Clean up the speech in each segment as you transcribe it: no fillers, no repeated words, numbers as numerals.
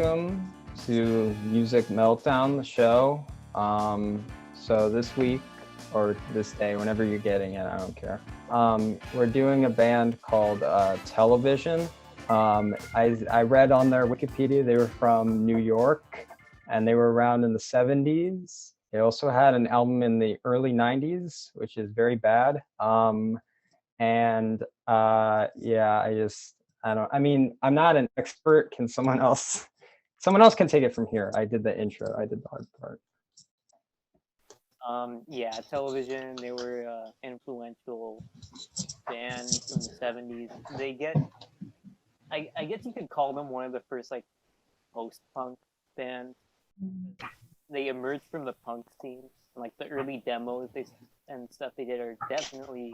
welcome to Music Meltdown, the show. So this week, or this day, whenever you're getting it, I don't care. We're doing a band called Television. I read on their Wikipedia they were from New York, and they were around in the 70s. They also had an album in the early 90s, which is very bad. I mean, I'm not an expert. Can someone else can take it from here. I did the intro. I did the hard part. Television, they were influential band from the 70s. They get, I guess you could call them one of the first like post-punk bands. They emerged from the punk scene. Like the early demos and stuff they did are definitely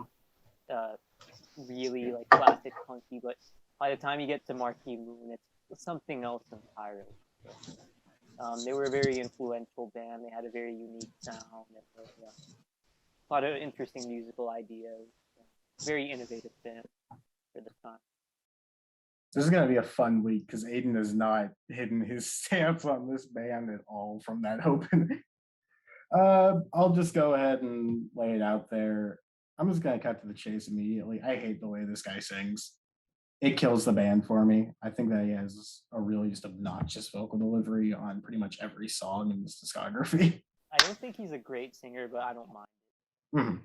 really like classic punky, but by the time you get to Marquee Moon, it's something else entirely. They were a very influential band. They had a very unique sound and a lot of interesting musical ideas. Very innovative band for the time. This is going to be a fun week because Aiden has not hidden his stance on this band at all from that opening. I'll just go ahead and lay it out there. I'm just going to cut to the chase immediately. I hate the way this guy sings. It kills the band for me. I think that he has a really just obnoxious vocal delivery on pretty much every song in this discography. I don't think he's a great singer, but I don't mind it. Mm-hmm.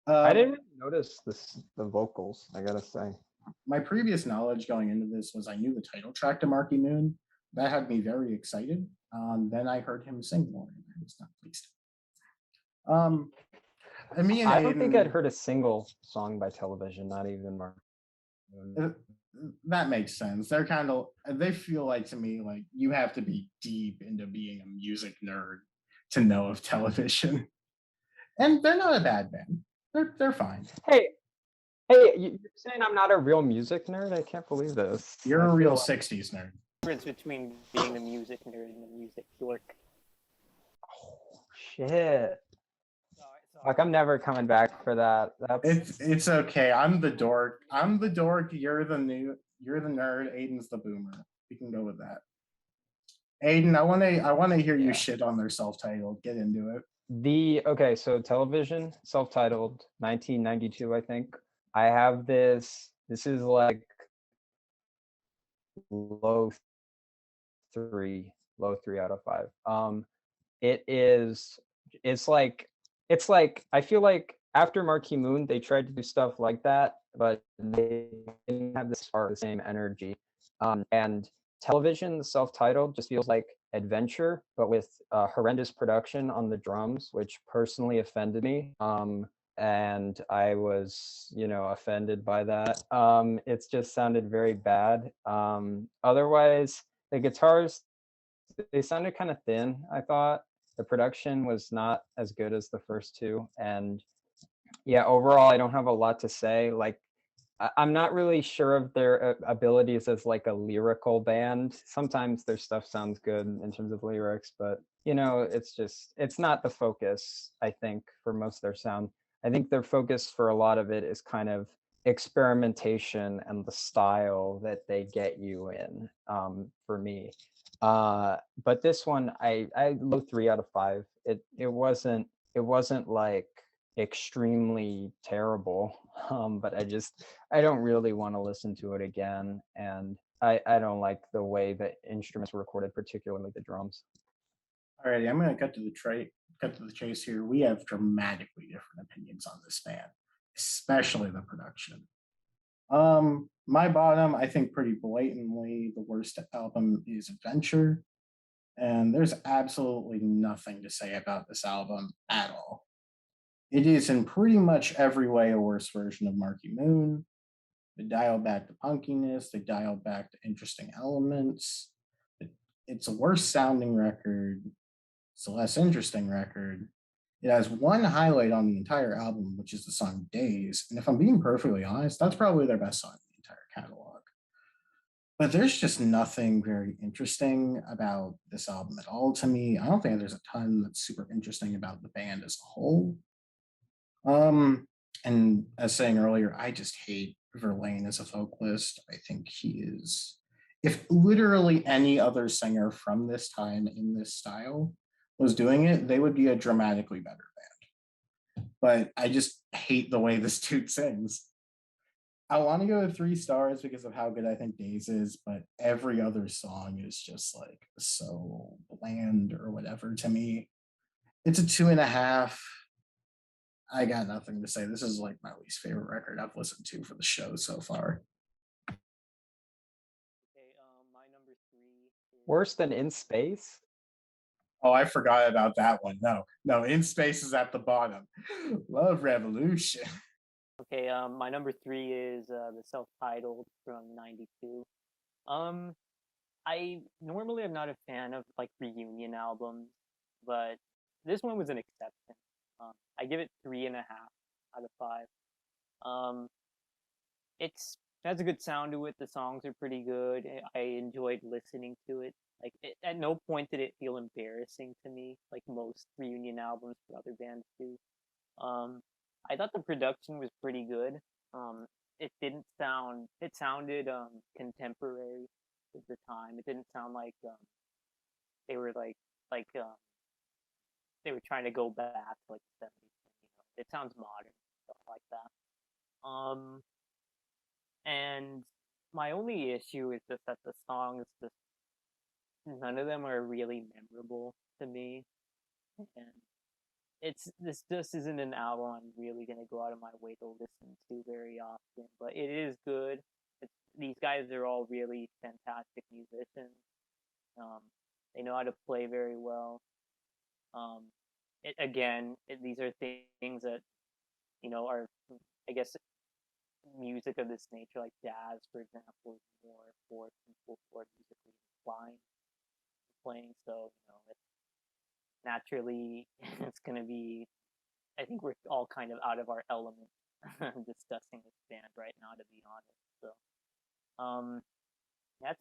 I didn't really notice the vocals, I gotta say. My previous knowledge going into this was I knew the title track to Marquee Moon. That had me very excited. Then I heard him sing more, and I was not pleased. I don't think I'd heard a single song by Television, not even Marquee Moon. That makes sense. They feel like to me like you have to be deep into being a music nerd to know of Television, and they're not a bad band. They're fine. Hey, you're saying I'm not a real music nerd? I can't believe this. You're a real 60s nerd. Difference between being a music nerd and a music dork. Oh shit. Like I'm never coming back for that. It's okay. I'm the dork. You're the nerd. Aiden's the boomer. We can go with that. Aiden, I want to hear you shit on their self-titled. Get into it. So Television, self-titled, 1992, I think. I have this. This is like low three out of 5. It's like I feel like after Marquee Moon, they tried to do stuff like that, but they didn't have the same energy. And Television, the self-titled, just feels like adventure, but with horrendous production on the drums, which personally offended me. And I was, offended by that. It's just sounded very bad. Otherwise, the guitars, they sounded kind of thin, I thought. The production was not as good as the first two. And yeah, overall, I don't have a lot to say. Like, I'm not really sure of their abilities as like a lyrical band. Sometimes their stuff sounds good in terms of lyrics, but it's not the focus, I think, for most of their sound. I think their focus for a lot of it is kind of experimentation and the style that they get you in, for me. But this one, I low 3 out of 5. It wasn't like extremely terrible, but I don't really want to listen to it again, and I don't like the way the instruments were recorded, particularly the drums. Alrighty, I'm going to cut to the chase here. We have dramatically different opinions on this band, especially the production. My bottom, I think pretty blatantly, the worst album is Adventure, and there's absolutely nothing to say about this album at all. It is in pretty much every way a worse version of Marquee Moon. They dial back the punkiness, they dial back the interesting elements. It's a worse sounding record. It's a less interesting record. It has one highlight on the entire album, which is the song Days. And if I'm being perfectly honest, that's probably their best song in the entire catalog. But there's just nothing very interesting about this album at all to me. I don't think there's a ton that's super interesting about the band as a whole. And as saying earlier, I just hate Verlaine as a vocalist. I think he is if literally any other singer from this time in this style was doing it, they would be a dramatically better band. But I just hate the way this dude sings. I want to go with 3 stars because of how good I think Days is, but every other song is just like so bland or whatever to me. It's a 2.5. I got nothing to say. This is like my least favorite record I've listened to for the show so far. Okay, my number 3 is Worse than In Space? Oh, I forgot about that one. No, In Space is at the bottom. Love Revolution. okay. My number 3 is the self-titled from '92. I normally am not a fan of like reunion albums, but this one was an exception. I give it 3.5 out of 5. Um, it's has a good sound to it. The songs are pretty good. I enjoyed listening to it. Like at no point did it feel embarrassing to me, like most reunion albums for other bands do. Um, I thought the production was pretty good. It didn't sound. It sounded contemporary with the time. It didn't sound like they were like they were trying to go back to like the '70s. It sounds modern, stuff like that. And my only issue is just that the songs, just none of them are really memorable to me, and this just isn't an album I'm really gonna go out of my way to listen to very often. But it is good. These guys are all really fantastic musicians. Um, they know how to play very well. Um, these are things that are, I guess, music of this nature, like jazz, for example, is more for people who are musically inclined to playing. So it's naturally it's gonna be. I think we're all kind of out of our element discussing this band right now, to be honest. So, yeah,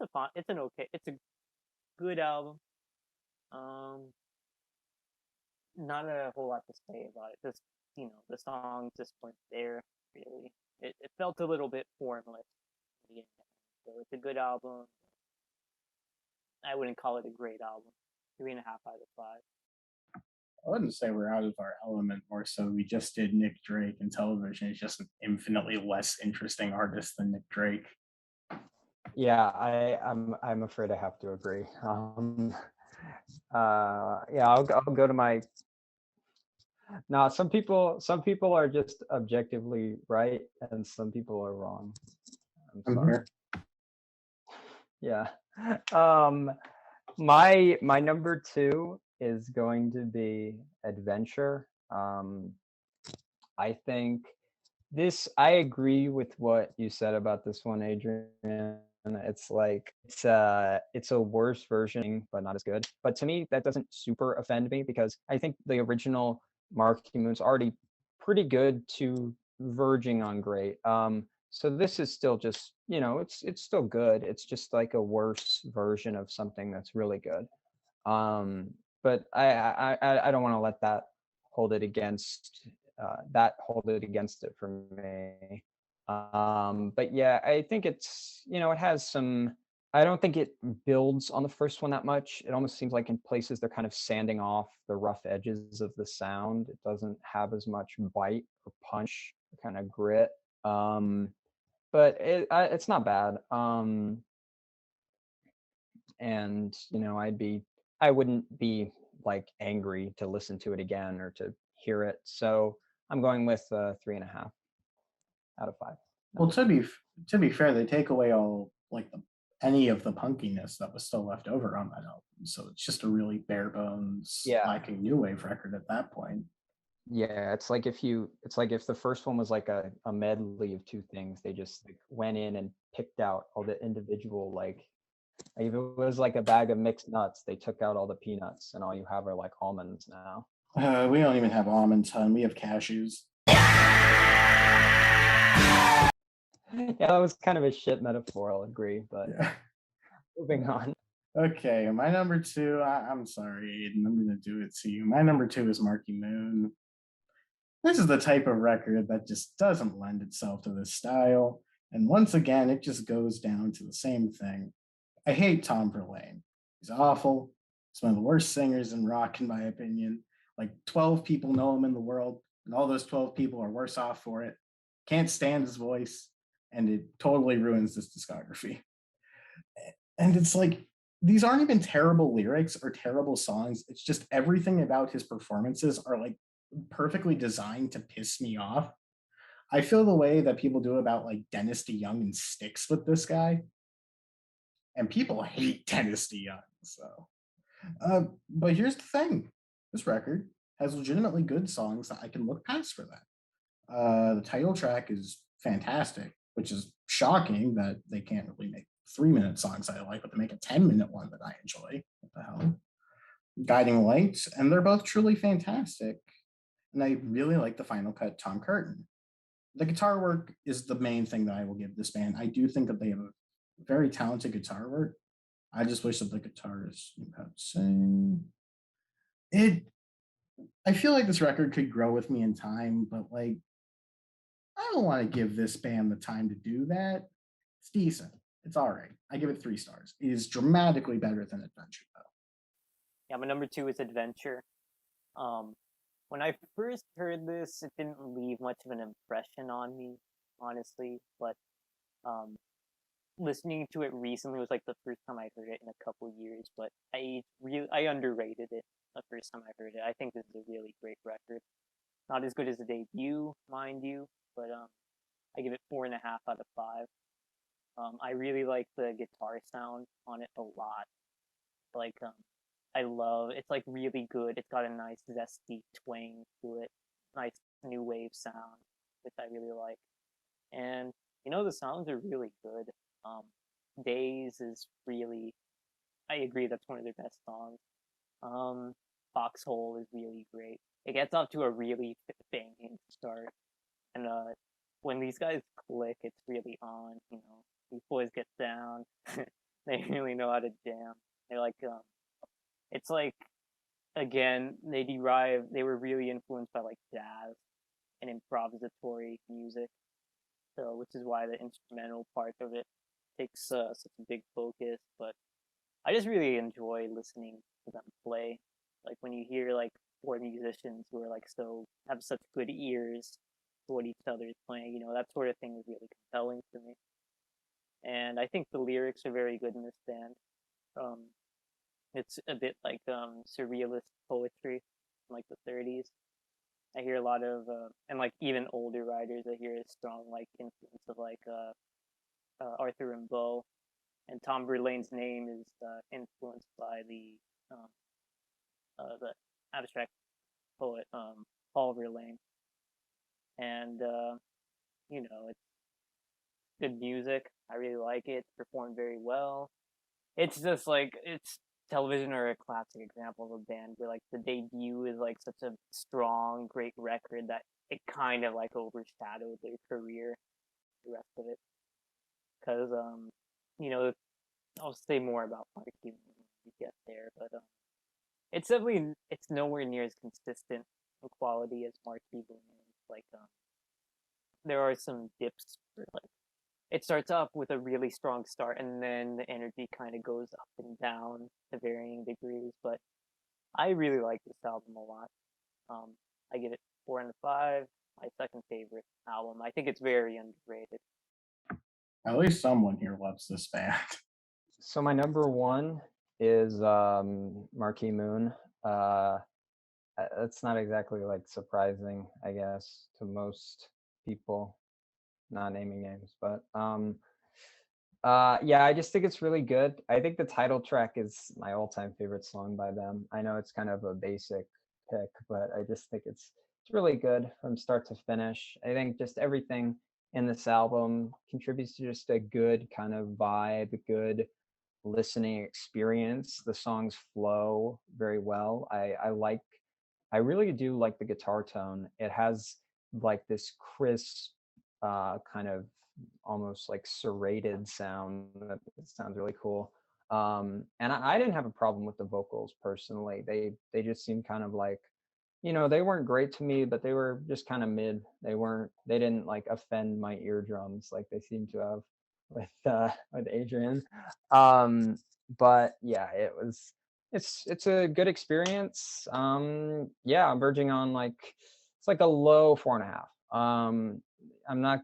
it's a good album. Um, Not a whole lot to say about it. Just the songs just weren't there really. It felt a little bit formless in the end. So it's a good album. I wouldn't call it a great album. 3.5 out of 5. I wouldn't say we're out of our element, more so we just did Nick Drake, and television is just an infinitely less interesting artist than Nick Drake. Yeah, I'm afraid I have to agree. Yeah, I'll go to my. No, some people are just objectively right, and some people are wrong. I'm I'm sorry. here. Yeah. Um, my number 2 is going to be Adventure. I think I agree with what you said about this one, Adrian. It's like it's a worse version, but not as good. But to me, that doesn't super offend me because I think the original Marquee Moon's already pretty good to verging on great. So this is still just, it's still good. It's just like a worse version of something that's really good. Um, but I don't want to let that hold it against it for me. But yeah, I think it has some. I don't think it builds on the first one that much. It almost seems like in places they're kind of sanding off the rough edges of the sound. It doesn't have as much bite or punch, or kind of grit. But it's not bad. And I wouldn't be like angry to listen to it again or to hear it. So I'm going with 3.5 out of 5. Well, to be fair, they take away all like any of the punkiness that was still left over on that album. So it's just a really bare bones, Yeah. lacking new wave record at that point. Yeah, it's like if the first one was like a medley of 2 things, they just like went in and picked out all the individual like if it was like a bag of mixed nuts, they took out all the peanuts and all you have are like almonds now. We don't even have almonds, hun. We have cashews. Yeah, that was kind of a shit metaphor, I'll agree, but Yeah. moving on. Okay, my number 2. I'm sorry, Aiden. I'm gonna do it to you. My number 2 is Marquee Moon. This is the type of record that just doesn't lend itself to this style. And once again, it just goes down to the same thing. I hate Tom Verlaine. He's awful. He's one of the worst singers in rock, in my opinion. Like 12 people know him in the world, and all those 12 people are worse off for it. Can't stand his voice, and it totally ruins this discography. And it's like, these aren't even terrible lyrics or terrible songs. It's just everything about his performances are like perfectly designed to piss me off. I feel the way that people do about like Dennis DeYoung and Styx with this guy, and people hate Dennis DeYoung. So, but here's the thing: this record has legitimately good songs that I can look past for that. The title track is fantastic, which is shocking that they can't really make 3-minute songs I like, but they make a 10-minute one that I enjoy. What the hell? Guiding Lights, and they're both truly fantastic. And I really like the final cut, Tom Curtin. The guitar work is the main thing that I will give this band. I do think that they have a very talented guitar work. I just wish that the guitarist knew how to sing. It. I feel like this record could grow with me in time, but like I don't want to give this band the time to do that. It's decent. It's all right. I give it 3 stars. It is dramatically better than Adventure, though. Yeah, my number 2 is Adventure. When I first heard this, it didn't leave much of an impression on me, honestly. But listening to it recently was like the first time I heard it in a couple years. But I underrated it the first time I heard it. I think this is a really great record. Not as good as the debut, mind you, but I give it 4.5 out of 5. I really like the guitar sound on it a lot. Like I love it's like really good. It's got a nice zesty twang to it, nice new wave sound, which I really like. And the sounds are really good. Days is really, I agree, that's one of their best songs. Foxhole is really great. It gets off to a really banging start, and when these guys click, it's really on. These boys get down. They really know how to jam. They like it's like, again, they were really influenced by like jazz and improvisatory music, so which is why the instrumental part of it takes such a big focus. But I just really enjoy listening to them play. Like when you hear like 4 musicians who are like have such good ears for what each other is playing, that sort of thing is really compelling to me. And I think the lyrics are very good in this band. It's a bit like surrealist poetry from like the 30s. I hear a lot of and like even older writers. I hear a strong like influence of like Arthur and Beau, and Tom Verlaine's name is influenced by the abstract poet Paul Verlaine, and it's good music. I really like it. It's performed very well. It's just like it's Television are a classic example of a band where like the debut is like such a strong, great record that it kind of like overshadowed their career, the rest of it. Because you know, I'll say more about Marquee when we get there, but it's nowhere near as consistent in quality as Marquee Moon. Like there are some dips where like it starts off with a really strong start, and then the energy kind of goes up and down to varying degrees. But I really like this album a lot. I give it 4 out of 5. My second favorite album. I think it's very underrated. At least someone here loves this band. So my number 1 is Marquee Moon. That's not exactly like surprising, I guess, to most people, not naming names, but yeah, I just think it's really good. I think the title track is my all-time favorite song by them. I know it's kind of a basic pick, but I just think it's really good from start to finish. I think just everything in this album contributes to just a good kind of vibe, good listening experience. The songs flow very well. I really do like the guitar tone. It has like this crisp, kind of almost like serrated sound that sounds really cool. And I didn't have a problem with the vocals personally. They just seemed kind of like, they weren't great to me, but they were just kind of mid. They didn't like offend my eardrums like they seem to have with Adrian. But yeah, it's a good experience. Yeah, I'm verging on like it's like a low 4.5. I'm not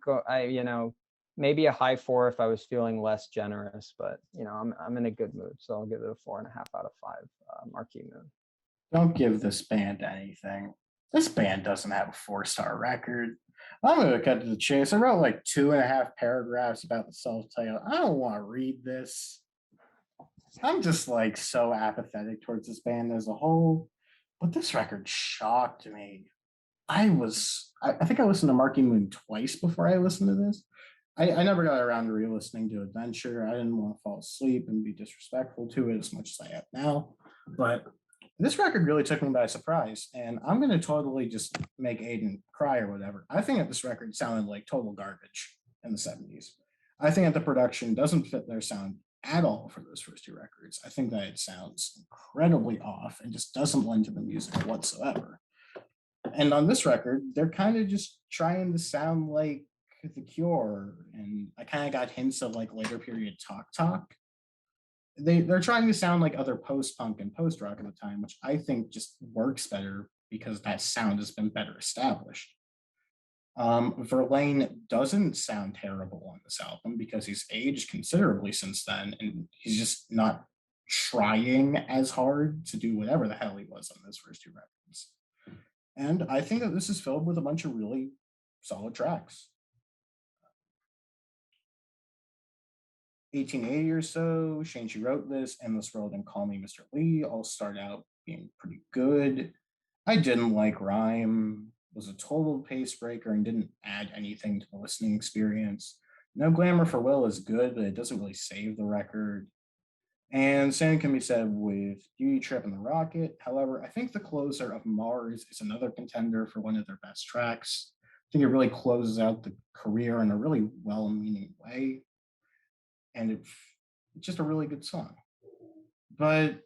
maybe a high 4 if I was feeling less generous, but I'm in a good mood, so I'll give it a 4.5 out of 5. Marquee Moon. Don't give this band anything. This band doesn't have a 4-star record. I'm gonna cut to the chase. I wrote like 2.5 paragraphs about the self-titled. I don't want to read this. I'm just like so apathetic towards this band as a whole. But this record shocked me. I think I listened to Marquee Moon twice before I listened to this. I never got around to re-listening to Adventure. I didn't want to fall asleep and be disrespectful to it as much as I have now. But this record really took me by surprise. And I'm going to totally just make Aiden cry or whatever. I think that this record sounded like total garbage in the 70s. I think that the production doesn't fit their sound at all for those first two records. I think that it sounds incredibly off and just doesn't lend to the music whatsoever. And on this record, they're kind of just trying to sound like The Cure, and I kind of got hints of like later period Talk Talk. They're trying to sound like other post-punk and post-rock at the time, which I think just works better because that sound has been better established. Verlaine doesn't sound terrible on this album because he's aged considerably since then, and he's just not trying as hard to do whatever the hell he was on those first two records. And I think that this is filled with a bunch of really solid tracks. 1880 or so, Shane She Wrote This, Endless World, and Call Me Mr. Lee all start out being pretty good. I didn't like Rhyme, was a total pace breaker and didn't add anything to the listening experience. No Glamour for Will is good, but it doesn't really save the record. And same can be said with Beauty Trip and the Rocket. However, I think the closer of Mars is another contender for one of their best tracks. I think it really closes out the career in a really well-meaning way. And it's just a really good song. But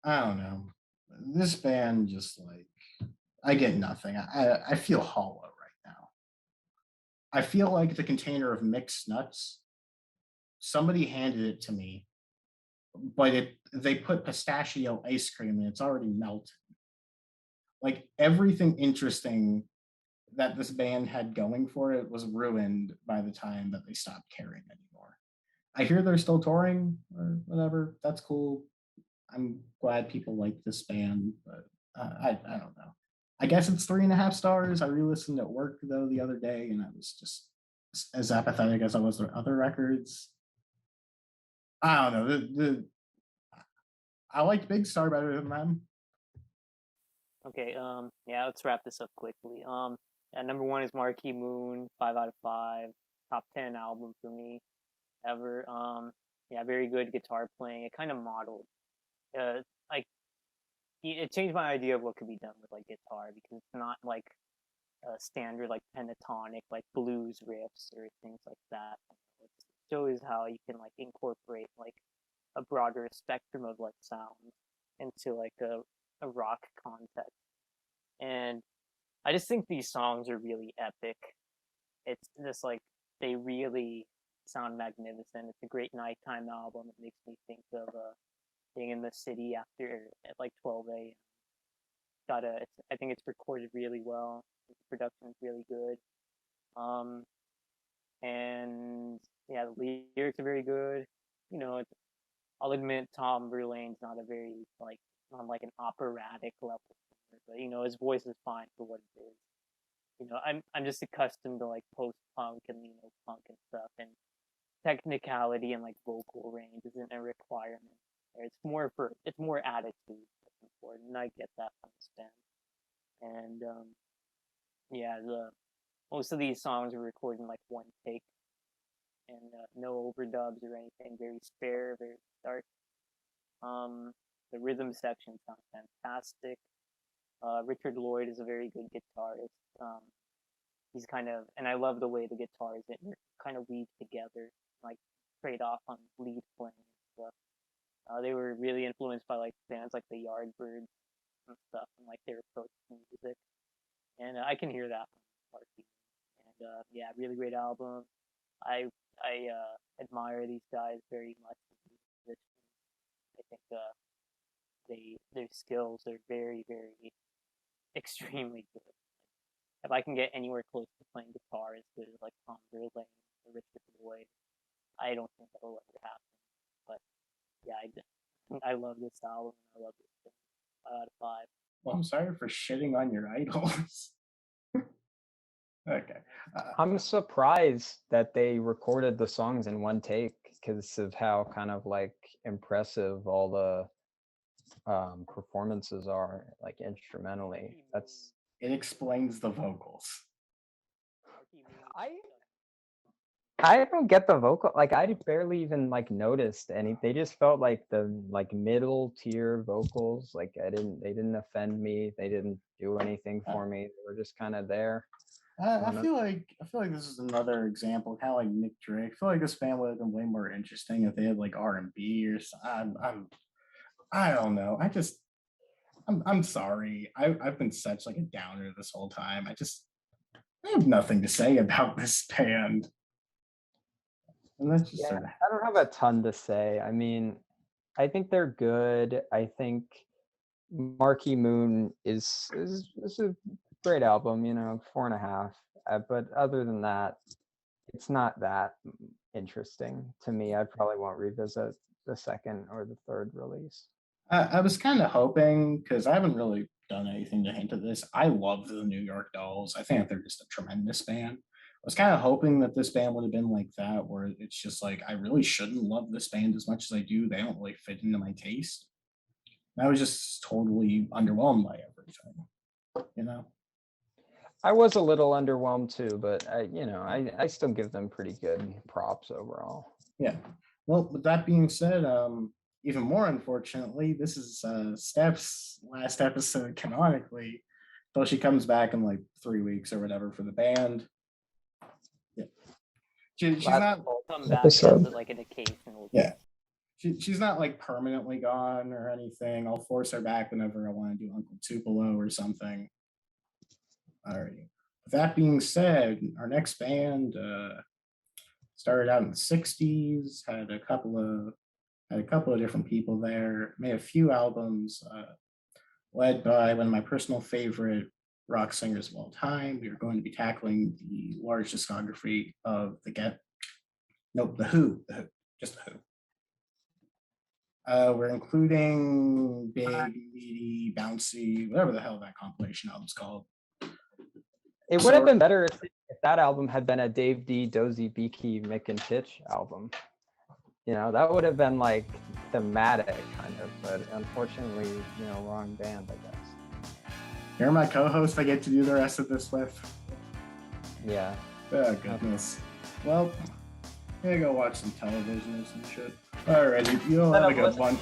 I don't know. This band just like, I get nothing. I feel hollow right now. I feel like the container of mixed nuts, somebody handed it to me, but they put pistachio ice cream and it's already melted. Like everything interesting that this band had going for it was ruined by the time that they stopped caring anymore. I hear they're still touring or whatever. That's cool. I'm glad people like this band, but I don't know. I guess it's 3.5 stars. I re-listened at work though the other day, and I was just as apathetic as I was with other records. I don't know. I liked Big Star better than them. Okay, yeah, let's wrap this up quickly. Number 1 is Marquee Moon, 5 out of 5, top 10 album for me ever. Yeah, very good guitar playing. It kind of modeled, like, it changed my idea of what could be done with like guitar because it's not like a standard like pentatonic like blues riffs or things like that. It shows how you can like incorporate like a broader spectrum of like sounds into like a rock context. And I just think these songs are really epic. It's just like they really sound magnificent. It's a great nighttime album. It makes me think of being in the city after at like 12 a.m. I think it's recorded really well. The production is really good. And yeah, the lyrics are very good. You know, I'll admit Tom Verlaine's not a very like on like an operatic level, but you know his voice is fine for what it is. You know, I'm just accustomed to like post punk and you know punk and stuff, and technicality and like vocal range isn't a requirement. It's more attitude that's important, and I get that from this band. And yeah, most of these songs were recorded in like one take, and no overdubs or anything. Very spare, very stark. The rhythm section sounds fantastic. Richard Lloyd is a very good guitarist. He's kind of, and I love the way the guitars kind of weave together, like trade off on lead playing and stuff. They were really influenced by like bands like the Yardbirds and stuff, and like their approach to music. And I can hear that from Marquee. And yeah, really great album. I admire these guys very much. I think their skills are very, very extremely good. If I can get anywhere close to playing guitar as good as like Tom Verlaine or Richard Boyd, I don't think that'll ever happen. But yeah, I love this album. I love this thing. 5 out of 5. Well, I'm sorry for shitting on your idols. Okay. I'm surprised that they recorded the songs in one take because of how kind of like impressive all the performances are, like instrumentally. That's It explains the vocals. I don't get the vocal, like I barely even like noticed any. They just felt like the like middle tier vocals. Like they didn't offend me. They didn't do anything for me. They were just kind of there. I feel like this is another example, kind of like Nick Drake. I feel like this band would have been way more interesting if they had like R&B or something. I don't know. I'm sorry. I've been such like a downer this whole time. I have nothing to say about this band. And that's just sort of... I don't have a ton to say. I mean, I think they're good. I think Marquee Moon is a great album, 4.5. But other than that, it's not that interesting to me. I probably won't revisit the second or the third release. I was kind of hoping, because I haven't really done anything to hint at this. I love the New York Dolls. I think they're just a tremendous band. I was kind of hoping that this band would have been like that, where it's just like, I really shouldn't love this band as much as I do. They don't really fit into my taste. And I was just totally underwhelmed by everything, I was a little underwhelmed too, but I still give them pretty good props overall. Yeah. Well, with that being said, even more unfortunately, this is Steph's last episode canonically, though she comes back in like 3 weeks or whatever for the band. Yeah. She's not come back as like an occasional. Yeah. She's not like permanently gone or anything. I'll force her back whenever I want to do Uncle Tupelo or something. All right. With that being said, our next band started out in the 60s, had a couple of different people there, made a few albums, led by one of my personal favorite rock singers of all time. We are going to be tackling the large discography of The Who, just The Who. We're including Big, Meaty, Bouncy, whatever the hell that compilation album's called. It would have been better if that album had been a Dave D, Dozy, Beaky, Mick and Pitch album. That would have been like thematic kind of, but unfortunately, wrong band, I guess. You're my co-host. I get to do the rest of this with. Yeah. Oh, goodness. Well, I'm gonna go watch some television or some shit. Alrighty, you'll have a good one.